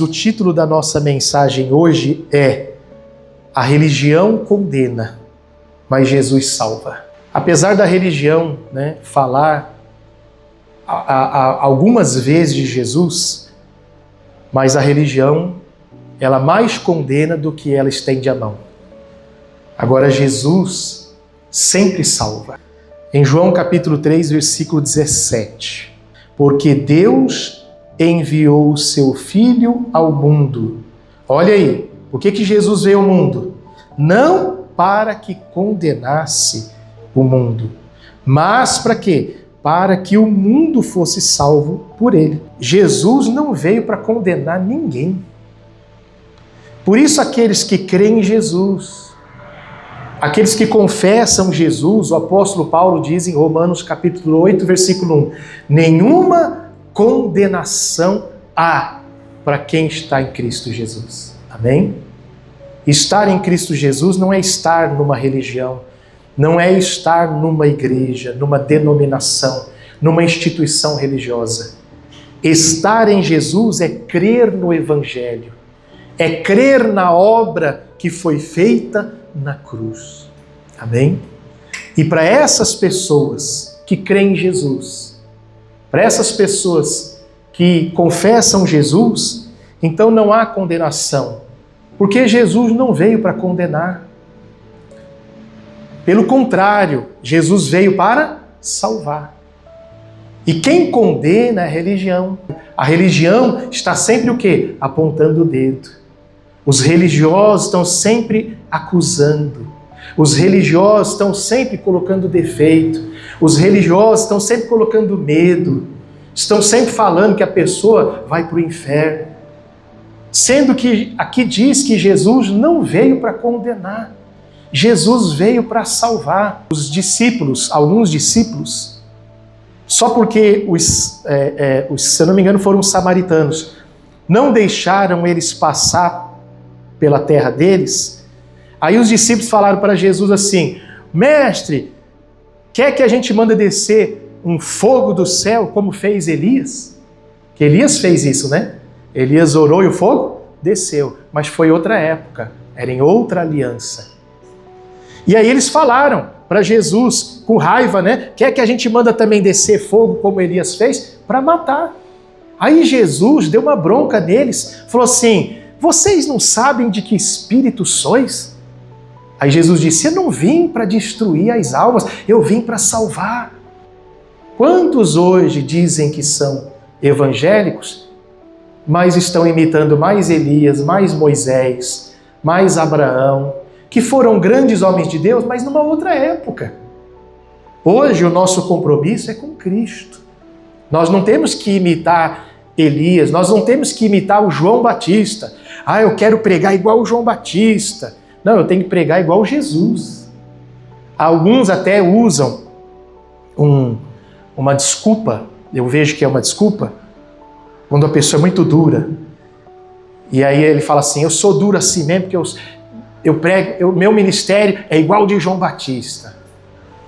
O título da nossa mensagem hoje é A Religião Condena, mas Jesus Salva. Apesar da religião falar algumas vezes de Jesus, mas a religião ela mais condena do que ela estende a mão. Agora Jesus sempre salva. Em João capítulo 3, versículo 17. Porque Deus enviou o seu Filho ao mundo. Olha aí, por que Jesus veio ao mundo? Não para que condenasse o mundo, mas para quê? Para que o mundo fosse salvo por ele. Jesus não veio para condenar ninguém. Por isso aqueles que creem em Jesus, aqueles que confessam Jesus, o apóstolo Paulo diz em Romanos capítulo 8, versículo 1, nenhuma condenação há para quem está em Cristo Jesus. Amém? Estar em Cristo Jesus não é estar numa religião, não é estar numa igreja, numa denominação, numa instituição religiosa. Estar em Jesus é crer no Evangelho, é crer na obra que foi feita na cruz. Amém? E para essas pessoas que creem em Jesus, para essas pessoas que confessam Jesus, então não há condenação, porque Jesus não veio para condenar. Pelo contrário, Jesus veio para salvar. E quem condena é a religião. A religião está sempre o quê? Apontando o dedo. Os religiosos estão sempre acusando. Os religiosos estão sempre colocando defeito. Os religiosos estão sempre colocando medo. Estão sempre falando que a pessoa vai para o inferno. Sendo que aqui diz que Jesus não veio para condenar. Jesus veio para salvar. Os discípulos, alguns discípulos, só porque se eu não me engano foram samaritanos, não deixaram eles passar pela terra deles. Aí os discípulos falaram para Jesus assim: mestre, quer que a gente manda descer um fogo do céu como fez Elias? Que Elias fez isso, né? Elias orou e o fogo desceu, mas foi outra época, era em outra aliança. E aí eles falaram para Jesus, com raiva, quer que a gente manda também descer fogo como Elias fez? Para matar. Aí Jesus deu uma bronca neles, falou assim: vocês não sabem de que espírito sois? Aí Jesus disse: eu não vim para destruir as almas, eu vim para salvar. Quantos hoje dizem que são evangélicos, mas estão imitando mais Elias, mais Moisés, mais Abraão, que foram grandes homens de Deus, mas numa outra época. Hoje o nosso compromisso é com Cristo. Nós não temos que imitar Elias, nós não temos que imitar o João Batista. Eu quero pregar igual o João Batista. Não, eu tenho que pregar igual Jesus. Alguns até usam uma desculpa, eu vejo que é uma desculpa, quando a pessoa é muito dura. E aí ele fala assim: eu sou duro assim mesmo, porque eu prego, meu ministério é igual de João Batista.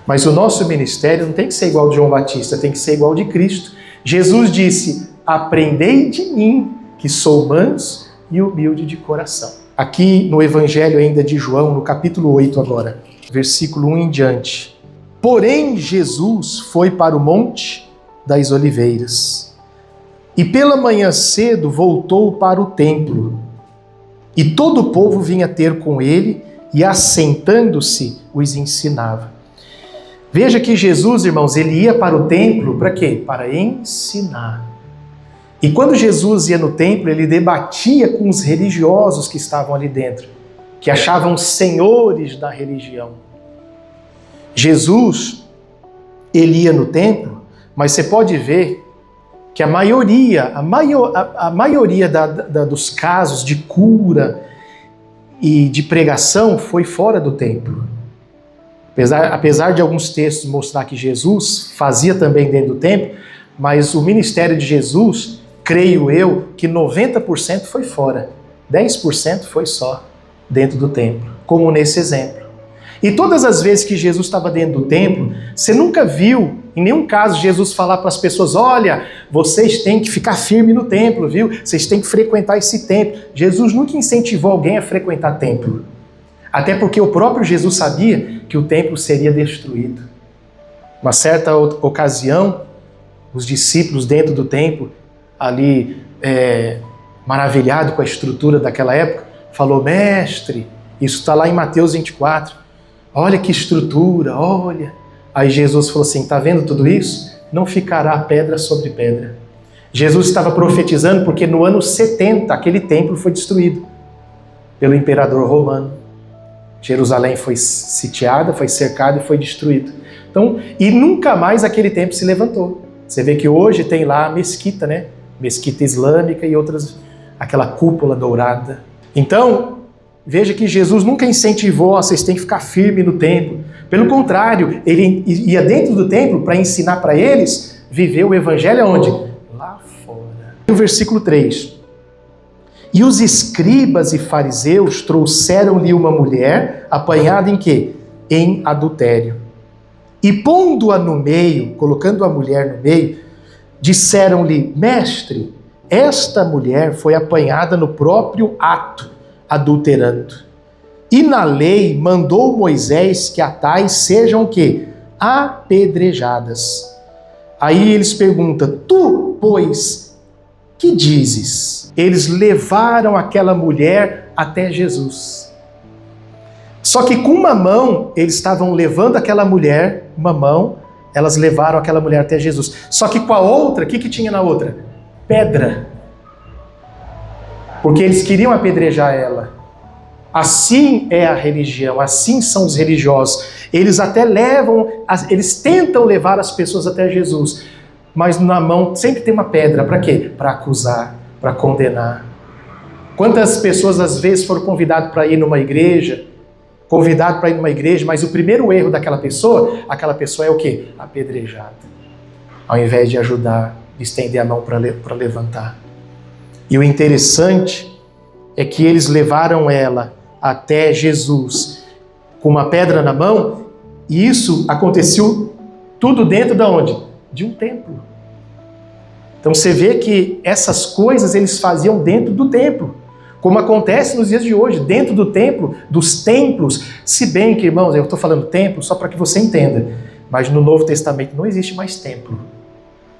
Mas o nosso ministério não tem que ser igual de João Batista, tem que ser igual de Cristo. Jesus disse: aprendei de mim, que sou manso e humilde de coração. Aqui no Evangelho ainda de João, no capítulo 8 agora, versículo 1 em diante. Porém, Jesus foi para o Monte das Oliveiras, e pela manhã cedo voltou para o templo. E todo o povo vinha ter com ele, e assentando-se, os ensinava. Veja que Jesus, irmãos, ele ia para o templo para quê? Para ensinar. E quando Jesus ia no templo, ele debatia com os religiosos que estavam ali dentro, que achavam senhores da religião. Jesus, ele ia no templo, mas você pode ver que a maioria dos casos de cura e de pregação foi fora do templo. Apesar de alguns textos mostrar que Jesus fazia também dentro do templo, mas o ministério de Jesus, creio eu, que 90% foi fora, 10% foi só dentro do templo, como nesse exemplo. E todas as vezes que Jesus estava dentro do templo, você nunca viu em nenhum caso Jesus falar para as pessoas, olha, vocês têm que ficar firme no templo, viu? Vocês têm que frequentar esse templo. Jesus nunca incentivou alguém a frequentar templo. Até porque o próprio Jesus sabia que o templo seria destruído. Uma certa ocasião, os discípulos dentro do templo, ali maravilhado com a estrutura daquela época, falou, mestre, isso está lá em Mateus 24, olha que estrutura, olha. Aí Jesus falou assim, está vendo tudo isso? Não ficará pedra sobre pedra. Jesus estava profetizando porque no ano 70 aquele templo foi destruído pelo imperador romano. Jerusalém foi sitiada, foi cercada e foi destruída. Então, e nunca mais aquele templo se levantou. Você vê que hoje tem lá a mesquita, né? Mesquita islâmica e outras, aquela cúpula dourada. Então, veja que Jesus nunca incentivou, vocês têm que ficar firme no templo. Pelo contrário, ele ia dentro do templo para ensinar para eles viver o evangelho aonde? Lá fora. No versículo 3. E os escribas e fariseus trouxeram-lhe uma mulher apanhada em quê? Em adultério. E pondo-a no meio, colocando a mulher no meio, disseram-lhe, mestre, esta mulher foi apanhada no próprio ato, adulterando. E na lei mandou Moisés que a tais sejam o quê? Apedrejadas. Aí eles perguntam, tu, pois, que dizes? Eles levaram aquela mulher até Jesus. Só que com uma mão, eles estavam levando aquela mulher, uma mão, elas levaram aquela mulher até Jesus. Só que com a outra, o que tinha na outra? Pedra. Porque eles queriam apedrejar ela. Assim é a religião, assim são os religiosos. Eles até levam, eles tentam levar as pessoas até Jesus, mas na mão sempre tem uma pedra. Para quê? Para acusar, para condenar. Quantas pessoas às vezes foram convidadas para ir numa igreja, mas o primeiro erro daquela pessoa é o quê? Apedrejada. Ao invés de ajudar, de estender a mão para levantar. E o interessante é que eles levaram ela até Jesus com uma pedra na mão, e isso aconteceu tudo dentro de onde? De um templo. Então você vê que essas coisas eles faziam dentro do templo, como acontece nos dias de hoje, dentro do templo, dos templos. Se bem que, irmãos, eu estou falando templo só para que você entenda, mas no Novo Testamento não existe mais templo.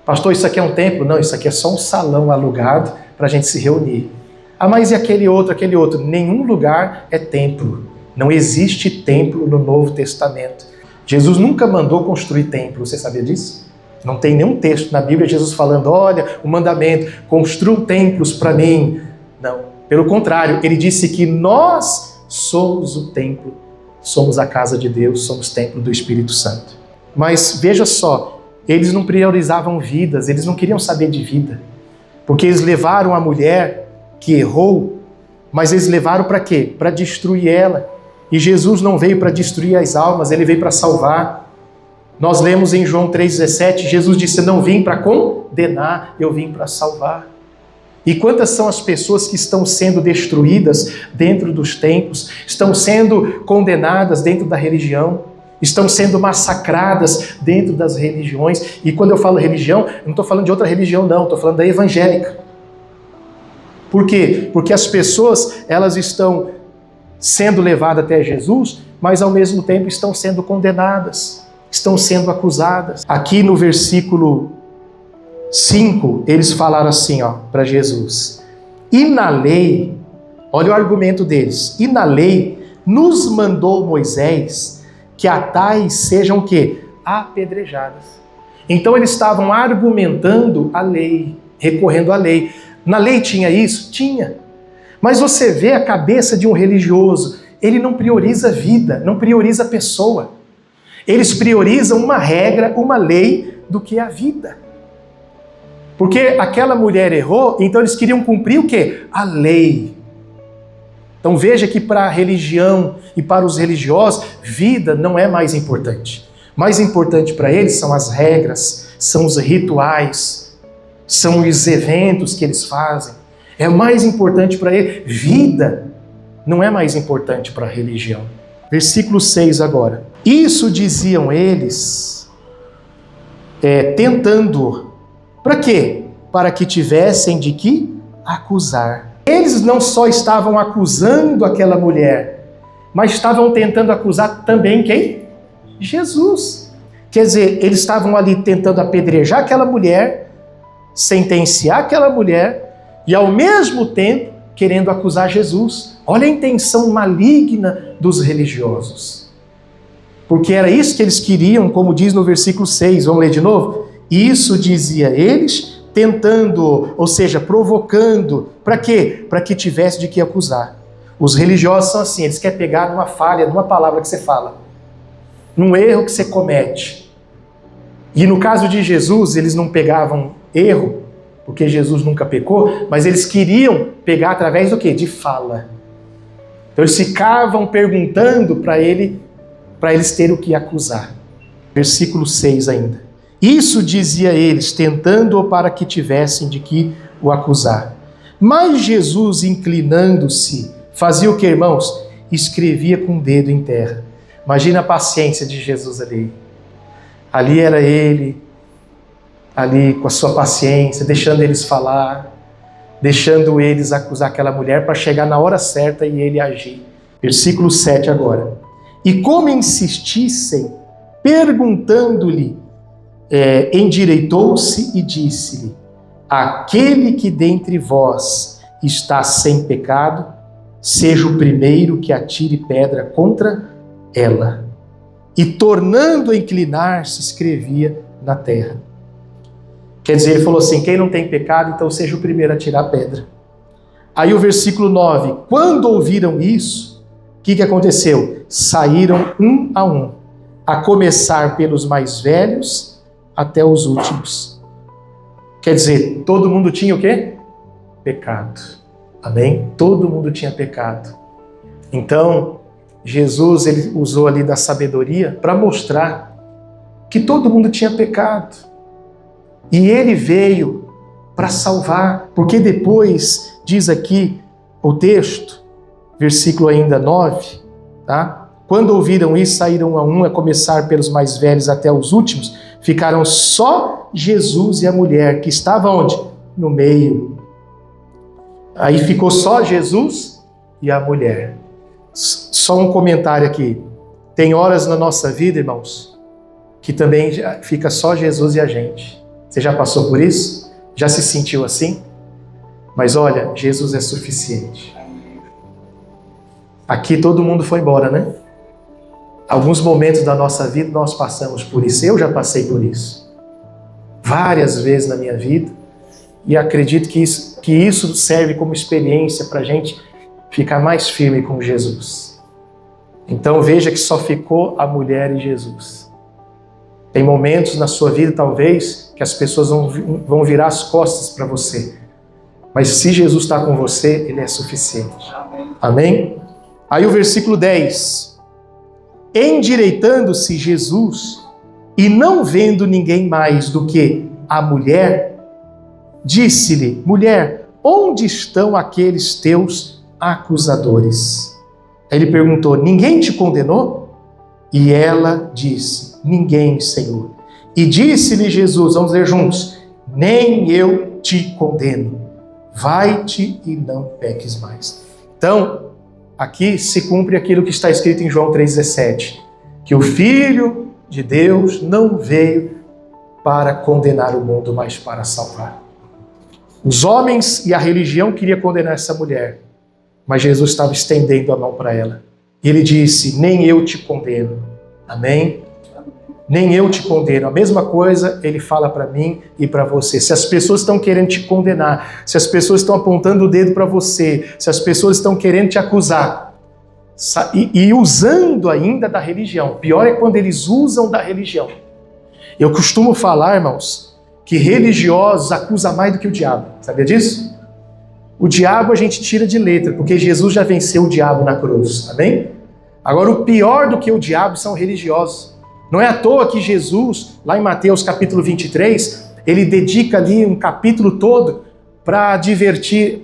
Pastor, isso aqui é um templo? Não, isso aqui é só um salão alugado para a gente se reunir. Ah, mas e aquele outro? Nenhum lugar é templo. Não existe templo no Novo Testamento. Jesus nunca mandou construir templo, você sabia disso? Não tem nenhum texto na Bíblia Jesus falando, olha, o mandamento, construam templos para mim. Não. Pelo contrário, ele disse que nós somos o templo, somos a casa de Deus, somos templo do Espírito Santo. Mas veja só, eles não priorizavam vidas, eles não queriam saber de vida. Porque eles levaram a mulher que errou, mas eles levaram para quê? Para destruir ela. E Jesus não veio para destruir as almas, ele veio para salvar. Nós lemos em João 3,17, Jesus disse, não vim para condenar, eu vim para salvar. E quantas são as pessoas que estão sendo destruídas dentro dos templos, estão sendo condenadas dentro da religião, estão sendo massacradas dentro das religiões. E quando eu falo religião, eu não estou falando de outra religião não, estou falando da evangélica. Por quê? Porque as pessoas, elas estão sendo levadas até Jesus, mas ao mesmo tempo estão sendo condenadas, estão sendo acusadas. Aqui no versículo 5, eles falaram assim, para Jesus. E na lei, olha o argumento deles, e na lei nos mandou Moisés que a tais sejam o quê? Apedrejadas. Então eles estavam argumentando a lei, recorrendo à lei. Na lei tinha isso? Tinha. Mas você vê a cabeça de um religioso, ele não prioriza a vida, não prioriza a pessoa. Eles priorizam uma regra, uma lei, do que a vida. Porque aquela mulher errou, então eles queriam cumprir o quê? A lei. Então veja que para a religião e para os religiosos, vida não é mais importante. Mais importante para eles são as regras, são os rituais, são os eventos que eles fazem. É mais importante para eles. Vida não é mais importante para a religião. Versículo 6 agora. Isso diziam eles tentando. Para quê? Para que tivessem de que acusar. Eles não só estavam acusando aquela mulher, mas estavam tentando acusar também quem? Jesus. Quer dizer, eles estavam ali tentando apedrejar aquela mulher, sentenciar aquela mulher e ao mesmo tempo querendo acusar Jesus. Olha a intenção maligna dos religiosos. Porque era isso que eles queriam, como diz no versículo 6. Vamos ler de novo? Isso dizia eles, tentando, ou seja, provocando. Para quê? Para que tivesse de que acusar. Os religiosos são assim, eles querem pegar numa falha, numa palavra que você fala, num erro que você comete. E no caso de Jesus, eles não pegavam erro, porque Jesus nunca pecou, mas eles queriam pegar através do quê? De fala. Então eles ficavam perguntando para eles terem o que acusar. Versículo 6 ainda. Isso dizia eles, tentando-o para que tivessem de que o acusar. Mas Jesus, inclinando-se, fazia o que, irmãos? Escrevia com o dedo em terra. Imagina a paciência de Jesus ali. Ali era ele, ali com a sua paciência, deixando eles falar, deixando eles acusar aquela mulher para chegar na hora certa e ele agir. Versículo 7 agora. E como insistissem, perguntando-lhe, endireitou-se e disse-lhe: aquele que dentre vós está sem pecado, seja o primeiro que atire pedra contra ela. E tornando a inclinar-se, escrevia na terra. Quer dizer, ele falou assim, quem não tem pecado, então seja o primeiro a tirar a pedra. Aí o versículo 9, quando ouviram isso, o que aconteceu? Saíram um, a começar pelos mais velhos até os últimos. Quer dizer, todo mundo tinha o quê? Pecado. Amém? Todo mundo tinha pecado. Então, Jesus ele usou ali da sabedoria para mostrar que todo mundo tinha pecado. E ele veio para salvar, porque depois diz aqui o texto, versículo ainda 9, tá? Quando ouviram isso, saíram a começar pelos mais velhos até os últimos, ficaram só Jesus e a mulher, que estava onde? No meio. Aí ficou só Jesus e a mulher. Só um comentário aqui. Tem horas na nossa vida, irmãos, que também fica só Jesus e a gente. Você já passou por isso? Já se sentiu assim? Mas olha, Jesus é suficiente. Aqui todo mundo foi embora, né? Alguns momentos da nossa vida nós passamos por isso. Eu já passei por isso. Várias vezes na minha vida. E acredito que isso serve como experiência para a gente ficar mais firme com Jesus. Então veja que só ficou a mulher e Jesus. Tem momentos na sua vida, talvez, que as pessoas vão virar as costas para você. Mas se Jesus está com você, Ele é suficiente. Amém? Aí o versículo 10. Endireitando-se Jesus, e não vendo ninguém mais do que a mulher, disse-lhe: mulher, onde estão aqueles teus acusadores? Ele perguntou: ninguém te condenou? E ela disse: ninguém, Senhor. E disse-lhe Jesus, vamos ler juntos: nem eu te condeno. Vai-te e não peques mais. Então, aqui se cumpre aquilo que está escrito em João 3,17, que o Filho de Deus não veio para condenar o mundo, mas para salvar. Os homens e a religião queriam condenar essa mulher, mas Jesus estava estendendo a mão para ela. E ele disse: nem eu te condeno. Amém? Nem eu te condeno. A mesma coisa ele fala para mim e para você. Se as pessoas estão querendo te condenar, se as pessoas estão apontando o dedo para você, se as pessoas estão querendo te acusar, e usando ainda da religião. Pior é quando eles usam da religião. Eu costumo falar, irmãos, que religiosos acusam mais do que o diabo. Sabia disso? O diabo a gente tira de letra, porque Jesus já venceu o diabo na cruz. Amém? Agora, o pior do que o diabo são religiosos. Não é à toa que Jesus, lá em Mateus capítulo 23, ele dedica ali um capítulo todo para advertir,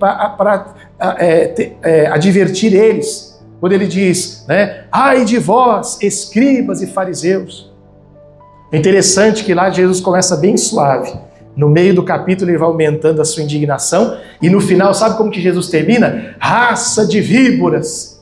advertir eles. Quando ele diz, né, ai de vós, escribas e fariseus, É interessante que lá Jesus começa bem suave. No meio do capítulo ele vai aumentando a sua indignação e no final, sabe como que Jesus termina? Raça de víboras!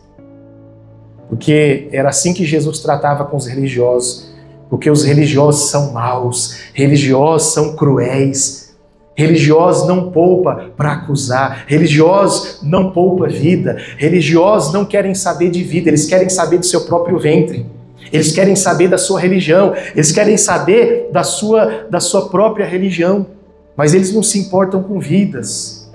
Porque era assim que Jesus tratava com os religiosos. Porque os religiosos são maus, religiosos são cruéis, religiosos não poupa para acusar, religiosos não poupa vida, religiosos não querem saber de vida, eles querem saber do seu próprio ventre. Eles querem saber da sua religião, eles querem saber da sua própria religião, mas eles não se importam com vidas.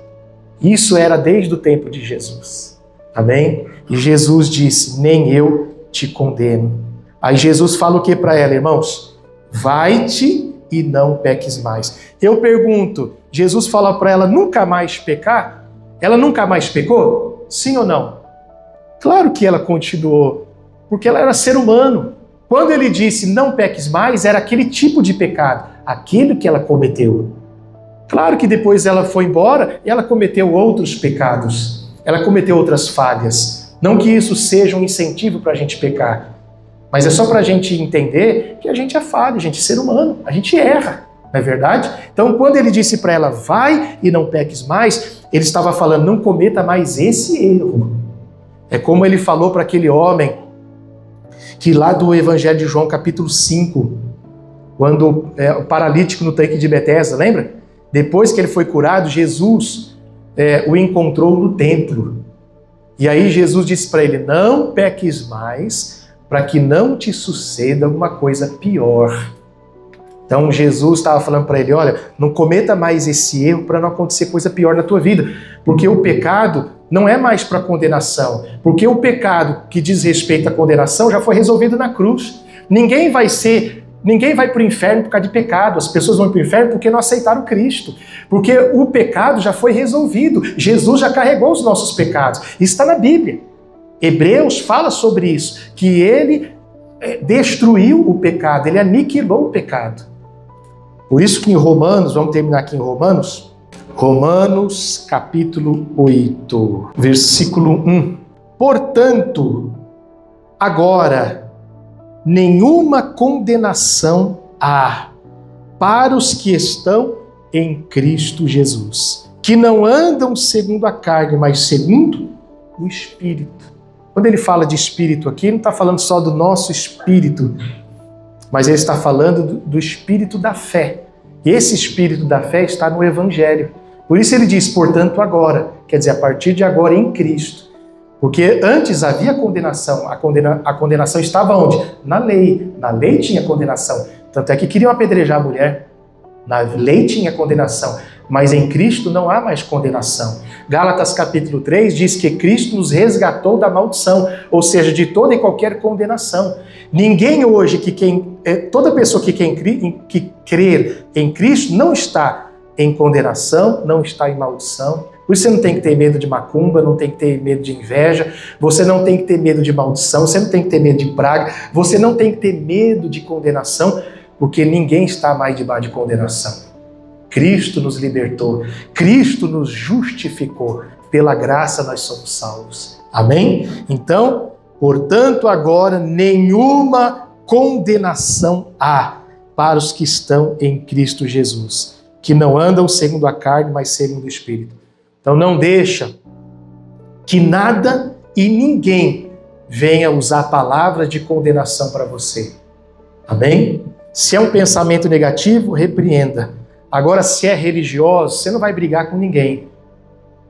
Isso era desde o tempo de Jesus. Amém? E Jesus disse, nem eu te condeno. Aí Jesus fala o que para ela, irmãos? Vai-te e não peques mais. Eu pergunto, Jesus fala para ela nunca mais pecar? Ela nunca mais pecou? Sim ou não? Claro que ela continuou, porque ela era ser humano. Quando ele disse não peques mais, era aquele tipo de pecado, aquilo que ela cometeu. Claro que depois ela foi embora e ela cometeu outros pecados, ela cometeu outras falhas. Não que isso seja um incentivo para a gente pecar, mas é só para a gente entender que a gente é falho, a gente é ser humano, a gente erra, não é verdade? Então quando ele disse para ela, vai e não peques mais, ele estava falando, não cometa mais esse erro. É como ele falou para aquele homem, que lá do Evangelho de João, capítulo 5, quando o paralítico no tanque de Betesda, lembra? Depois que ele foi curado, Jesus o encontrou no templo. E aí Jesus disse para ele, não peques mais, para que não te suceda alguma coisa pior. Então Jesus estava falando para ele, olha, não cometa mais esse erro para não acontecer coisa pior na tua vida, porque o pecado não é mais para condenação, porque o pecado que diz respeito à condenação já foi resolvido na cruz. Ninguém vai para o inferno por causa de pecado, as pessoas vão para o inferno porque não aceitaram Cristo, porque o pecado já foi resolvido, Jesus já carregou os nossos pecados, isso está na Bíblia. Hebreus fala sobre isso, que ele destruiu o pecado, ele aniquilou o pecado. Por isso que em Romanos, vamos terminar aqui em Romanos capítulo 8, versículo 1. Portanto, agora, nenhuma condenação há para os que estão em Cristo Jesus, que não andam segundo a carne, mas segundo o Espírito. Quando ele fala de Espírito aqui, ele não está falando só do nosso Espírito, mas ele está falando do Espírito da fé. E esse Espírito da fé está no Evangelho. Por isso ele diz, portanto, agora, quer dizer, a partir de agora em Cristo. Porque antes havia condenação, a condenação estava onde? Na lei tinha condenação. Tanto é que queriam apedrejar a mulher, na lei tinha condenação, mas em Cristo não há mais condenação. Gálatas capítulo 3 diz que Cristo nos resgatou da maldição, ou seja, de toda e qualquer condenação. Ninguém hoje, toda pessoa que crer em Cristo não está em condenação, não está em maldição. Por isso você não tem que ter medo de macumba, não tem que ter medo de inveja, você não tem que ter medo de maldição, você não tem que ter medo de praga, você não tem que ter medo de condenação, porque ninguém está mais debaixo de condenação. Cristo nos libertou, Cristo nos justificou, pela graça nós somos salvos. Amém? Então, portanto, agora nenhuma condenação há para os que estão em Cristo Jesus, que não andam segundo a carne, mas segundo o Espírito. Então não deixa que nada e ninguém venha usar palavras de condenação para você. Amém? Se é um pensamento negativo, repreenda. Agora, se é religioso, você não vai brigar com ninguém.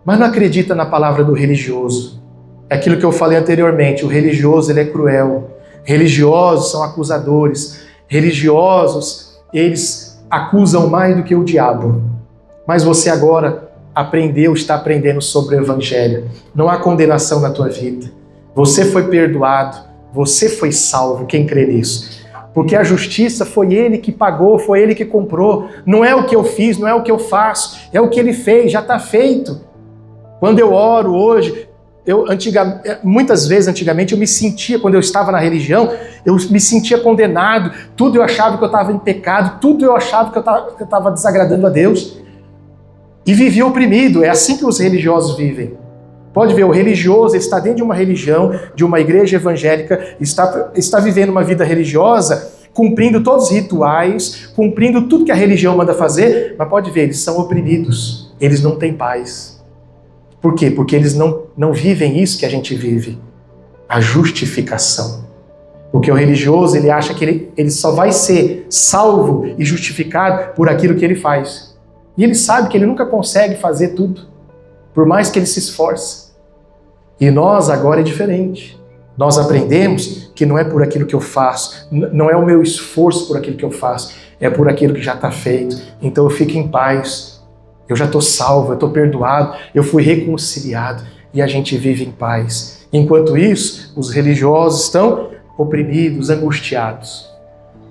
Mas não acredita na palavra do religioso. É aquilo que eu falei anteriormente, o religioso ele é cruel. Religiosos são acusadores. Religiosos, eles acusam mais do que o diabo. Mas você agora está aprendendo sobre o Evangelho. Não há condenação na tua vida. Você foi perdoado, você foi salvo, quem crê nisso? Porque a justiça foi Ele que pagou, foi Ele que comprou. Não é o que eu fiz, não é o que eu faço, é o que Ele fez, já está feito. Quando eu oro hoje, muitas vezes antigamente eu me sentia, quando eu estava na religião, eu me sentia condenado, tudo eu achava que eu estava em pecado, tudo eu achava que eu estava desagradando a Deus. E vivia oprimido, é assim que os religiosos vivem. Pode ver, o religioso está dentro de uma religião, de uma igreja evangélica, está vivendo uma vida religiosa cumprindo todos os rituais, cumprindo tudo que a religião manda fazer, mas pode ver, eles são oprimidos, eles não têm paz. Por quê? Porque eles não vivem isso que a gente vive, a justificação. Porque o religioso, ele acha que ele só vai ser salvo e justificado por aquilo que ele faz. E ele sabe que ele nunca consegue fazer tudo, por mais que ele se esforce. E nós agora é diferente. Nós aprendemos que não é por aquilo que eu faço, não é o meu esforço por aquilo que eu faço, é por aquilo que já está feito. Então eu fico em paz, eu já estou salvo, eu estou perdoado, eu fui reconciliado e a gente vive em paz. Enquanto isso, os religiosos estão oprimidos, angustiados.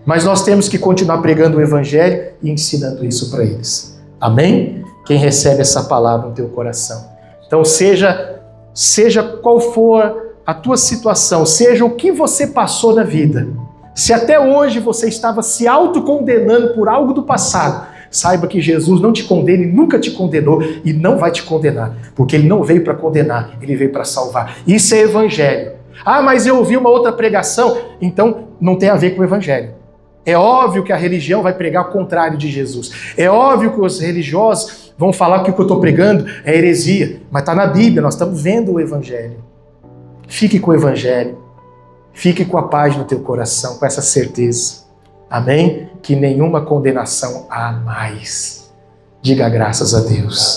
Mas nós temos que continuar pregando o Evangelho e ensinando isso para eles. Amém? Quem recebe essa palavra no teu coração. Então seja qual for a tua situação, seja o que você passou na vida, se até hoje você estava se autocondenando por algo do passado, saiba que Jesus não te condena e nunca te condenou e não vai te condenar, porque Ele não veio para condenar, Ele veio para salvar. Isso é Evangelho. Ah, mas eu ouvi uma outra pregação, então não tem a ver com o Evangelho. É óbvio que a religião vai pregar o contrário de Jesus. É óbvio que os religiosos vão falar que o que eu estou pregando é heresia, mas está na Bíblia, nós estamos vendo o Evangelho. Fique com o Evangelho, fique com a paz no teu coração, com essa certeza. Amém? Que nenhuma condenação há mais. Diga graças a Deus.